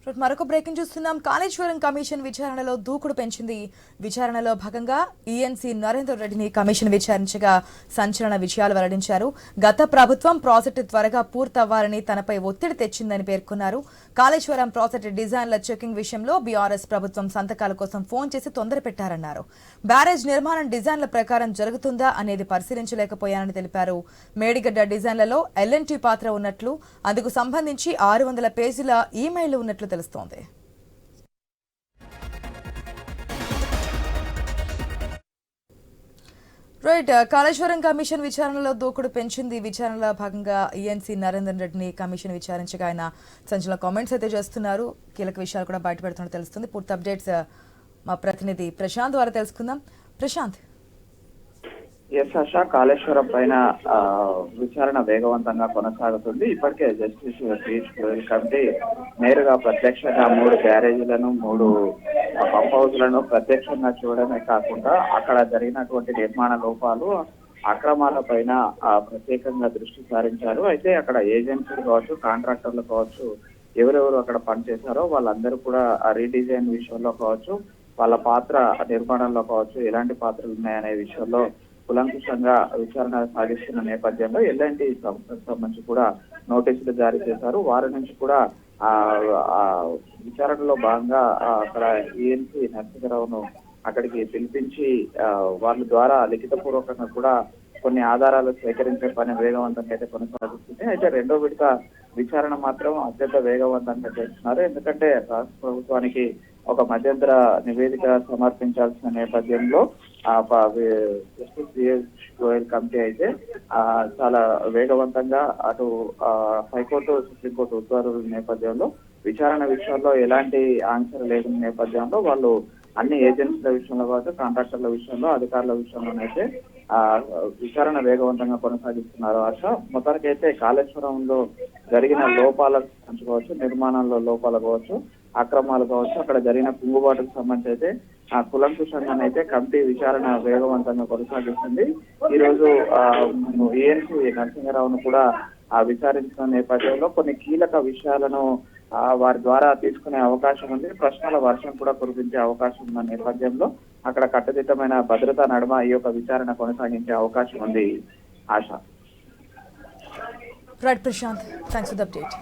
మరొక బ్రేకింగ్ చూస్తున్నాం. కాళేశ్వరం కమిషన్ విచారణలో దూకుడు పెంచింది. విచారణలో భాగంగా ఈఎన్సీ నరేందర్ రెడ్డిని కమిషన్ విచారించగా సంచలన విషయాలు వెల్లడించారు. గత ప్రభుత్వం ప్రాజెక్టు త్వరగా పూర్తవ్వాలని తనపై ఒత్తిడి తెచ్చిందని పేర్కొన్నారు. కాళేశ్వరం ప్రాజెక్టు డిజైన్ల చెకింగ్ విషయంలో బీఆర్ఎస్ ప్రభుత్వం సంతకాల కోసం ఫోన్ చేసి తొందర పెట్టారన్నారు. బ్యారేజ్ నిర్మాణం డిజైన్ల ప్రకారం జరుగుతుందా అనేది పరిశీలించలేకపోయానని తెలిపారు. మేడిగడ్డ డిజైన్లలో ఎల్ఎన్టీ పాత్ర ఉన్నట్లు, అందుకు సంబంధించి 600 పేజీల ఈమెయిల్ ఉన్నట్లు తెలుస్తోంది. కాళేశ్వరం కమిషన్ విచారణలో దూకుడు పెంచింది. విచారణలో భాగంగా ఈఎన్సీ నరేందర్ రెడ్డిని కమిషన్ విచారించగా ఆయన సంచలన కామెంట్స్ అయితే చేస్తున్నారు. కీలక విషయాలు కూడా బయటపెడుతున్నట్టు తెలుస్తుంది. పూర్తి అప్డేట్స్ మా ప్రతినిధి ప్రశాంత్ ద్వారా తెలుసుకుందాం. ప్రశాంత్. ఆశా, కాళేశ్వరం పైన విచారణ వేగవంతంగా కొనసాగుతుంది. ఇప్పటికే జస్టిస్ పీయూష్ గోయల్ కమిటీ నేరుగా ప్రత్యక్షంగా 3 బ్యారేజీలను 3 పంప్ హౌస్లను ప్రత్యక్షంగా చూడడమే కాకుండా అక్కడ జరిగినటువంటి నిర్మాణ లోపాలు, అక్రమాల పైన ప్రత్యేకంగా దృష్టి సారించారు. అయితే అక్కడ ఏజెన్సీలు కావచ్చు, కాంట్రాక్టర్లు కావచ్చు, ఎవరెవరు అక్కడ పనిచేశారో వాళ్ళందరూ కూడా రీడిజైన్ విషయంలో కావచ్చు, వాళ్ళ పాత్ర నిర్మాణంలో కావచ్చు, ఎలాంటి పాత్రలు ఉన్నాయనే విషయంలో కులంకుషంగా విచారణ సాగిస్తున్న నేపథ్యంలో ఎల్ఎన్టీ సంస్థకు సంబంధించి కూడా నోటీసులు జారీ చేశారు. వారి నుంచి కూడా విచారణలో భాగంగా అక్కడ ఈఎన్సీ నరసింహరావును అక్కడికి పిలిపించి వాళ్ళ ద్వారా లిఖితపూర్వకంగా కూడా కొన్ని ఆధారాలు సేకరించే పని వేగవంతంగా అయితే కొనసాగుతుంది. అయితే రెండో విడత విచారణ మాత్రం అత్యంత వేగవంతంగా చేస్తున్నారు. ఎందుకంటే రాష్ట్ర ప్రభుత్వానికి ఒక మధ్యంతర నివేదిక సమర్పించాల్సిన నేపథ్యంలో జస్టిస్ పీయూష్ గోయల్ కమిటీ అయితే చాలా వేగవంతంగా అటు హైకోర్టు, సుప్రీంకోర్టు ఉత్తర్వుల నేపథ్యంలో విచారణ విషయంలో ఎలాంటి ఆంక్షలు లేని నేపథ్యంలో వాళ్ళు అన్ని ఏజెన్సీల విషయంలో కావచ్చు, కాంట్రాక్టర్ల విషయంలో, అధికారుల విషయంలోనైతే విచారణ వేగవంతంగా కొనసాగిస్తున్నారు. ఆశ మొత్తానికి అయితే కాళేశ్వరంలో జరిగిన లోపాలకు కావచ్చు, నిర్మాణంలో లోపాలు కావచ్చు, అక్రమాలు కావచ్చు, అక్కడ జరిగిన కుంగుబాటుకు సంబంధించి అయితే కులంకుషంగానైతే కమిటీ విచారణ వేగవంతంగా కొనసాగిస్తుంది. ఈ రోజు ఈఎన్సీ నరసింహరావును కూడా విచారించిన నేపథ్యంలో కొన్ని కీలక విషయాలను వారి ద్వారా తీసుకునే అవకాశం ఉంది. ప్రశ్నల వర్షం కూడా కురిపించే అవకాశం ఉన్న నేపథ్యంలో అక్కడ కట్టుదిట్టమైన భద్రతా నడుమ ఈ యొక్క విచారణ కొనసాగించే అవకాశం ఉంది. ఆశ. Right Prashant, thanks for the update.